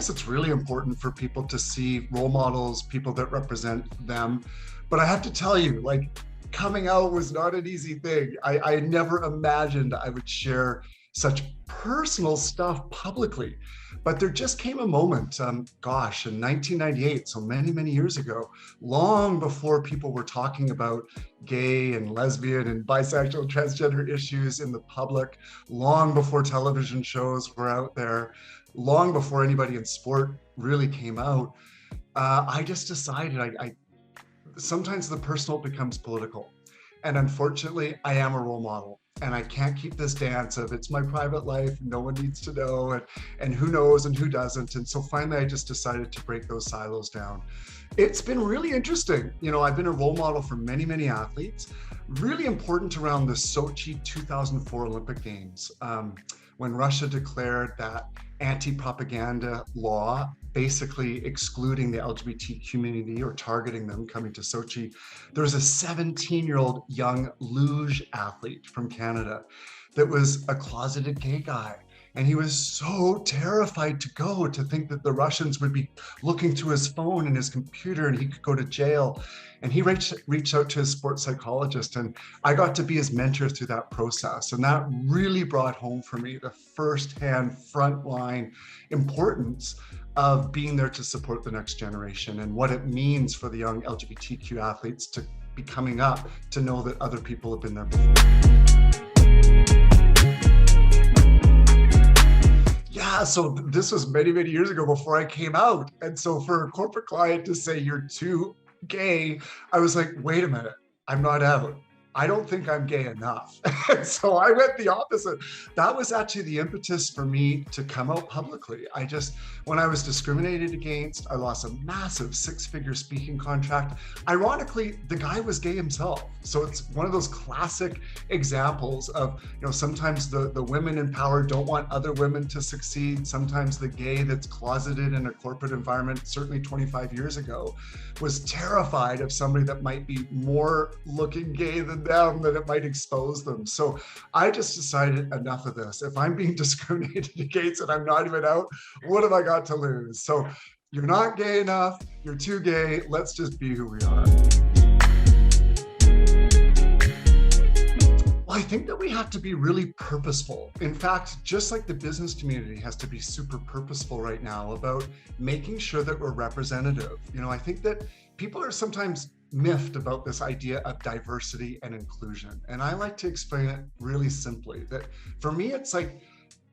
guess it's really important for people to see role models, people that represent them. But I have to tell you, like, coming out was not an easy thing. I never imagined I would share such personal stuff publicly. But there just came a moment, gosh, in 1998, so many, many years ago, long before people were talking about gay and lesbian and bisexual and transgender issues in the public, long before television shows were out there, long before anybody in sport really came out, I just decided sometimes the personal becomes political. And unfortunately, I am a role model. And I can't keep this dance of it's my private life, no one needs to know, and who knows and who doesn't. And so finally, I just decided to break those silos down. It's been really interesting. You know, I've been a role model for many, many athletes. Really important around the Sochi 2004 Olympic Games, when Russia declared that anti-propaganda law, basically excluding the LGBT community or targeting them coming to Sochi. There was a 17-year-old young luge athlete from Canada that was a closeted gay guy. And he was so terrified to think that the Russians would be looking through his phone and his computer and he could go to jail. And he reached out to his sports psychologist, and I got to be his mentor through that process. And that really brought home for me the firsthand, frontline importance of being there to support the next generation and what it means for the young LGBTQ athletes to be coming up to know that other people have been there before. Yeah, so this was many, many years ago before I came out. And so for a corporate client to say you're too gay, I was like, wait a minute, I'm not out. I don't think I'm gay enough. So I went the opposite. That was actually the impetus for me to come out publicly. When I was discriminated against, I lost a massive 6-figure speaking contract. Ironically, the guy was gay himself. So it's one of those classic examples of, you know, sometimes the women in power don't want other women to succeed. Sometimes the gay that's closeted in a corporate environment, certainly 25 years ago, was terrified of somebody that might be more looking gay than them, that it might expose them. So I just decided enough of this. If I'm being discriminated against and I'm not even out, what have I got to lose? So you're not gay enough, you're too gay, let's just be who we are. Well, I think that we have to be really purposeful. In fact, just like the business community has to be super purposeful right now about making sure that we're representative. You know, I think that people are sometimes miffed about this idea of diversity and inclusion. And I like to explain it really simply, that for me, it's like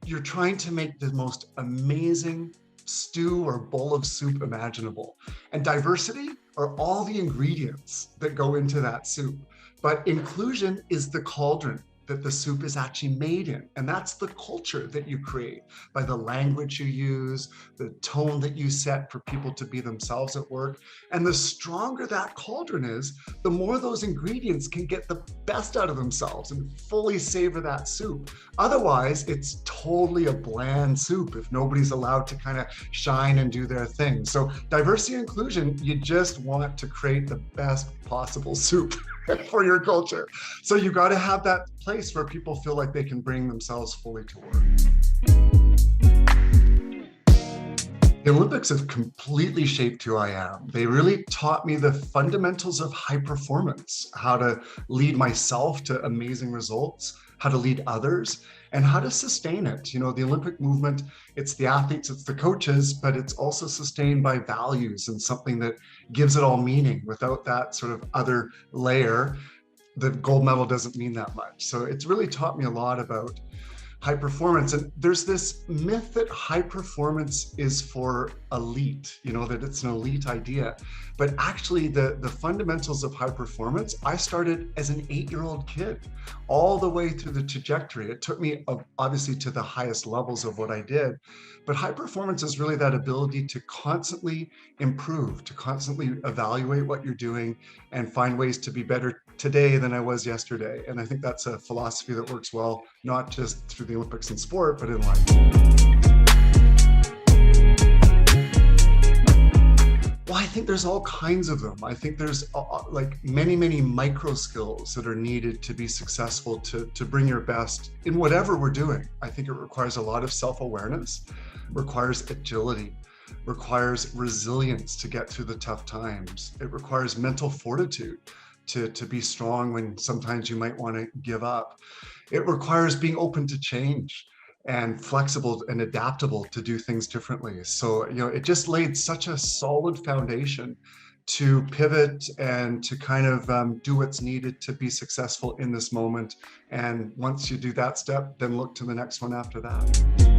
you're trying to make the most amazing stew or bowl of soup imaginable. And diversity are all the ingredients that go into that soup. But inclusion is the cauldron that the soup is actually made in. And that's the culture that you create by the language you use, the tone that you set for people to be themselves at work. And the stronger that cauldron is, the more those ingredients can get the best out of themselves and fully savor that soup. Otherwise, it's totally a bland soup if nobody's allowed to kind of shine and do their thing. So diversity and inclusion, you just want to create the best possible soup for your culture. So you got to have that place where people feel like they can bring themselves fully to work. The Olympics have completely shaped who I am. They really taught me the fundamentals of high performance, how to lead myself to amazing results, how to lead others, and how to sustain it. You know, the Olympic movement, it's the athletes, it's the coaches, but it's also sustained by values and something that gives it all meaning. Without that sort of other layer, the gold medal doesn't mean that much. So it's really taught me a lot about high performance. And there's this myth that high performance is for elite, you know, that it's an elite idea. But actually the fundamentals of high performance, I started as an 8-year-old kid all the way through the trajectory. It took me obviously to the highest levels of what I did. But high performance is really that ability to constantly improve, to constantly evaluate what you're doing and find ways to be better today than I was yesterday. And I think that's a philosophy that works well, not just through the Olympics and sport, but in life. Well, I think there's all kinds of them. I think there's like many, many micro skills that are needed to be successful, to bring your best in whatever we're doing. I think it requires a lot of self-awareness, requires agility, requires resilience to get through the tough times. It requires mental fortitude to be strong when sometimes you might want to give up. It requires being open to change and flexible and adaptable to do things differently. So, it just laid such a solid foundation to pivot and to kind of do what's needed to be successful in this moment. And once you do that step, then look to the next one after that.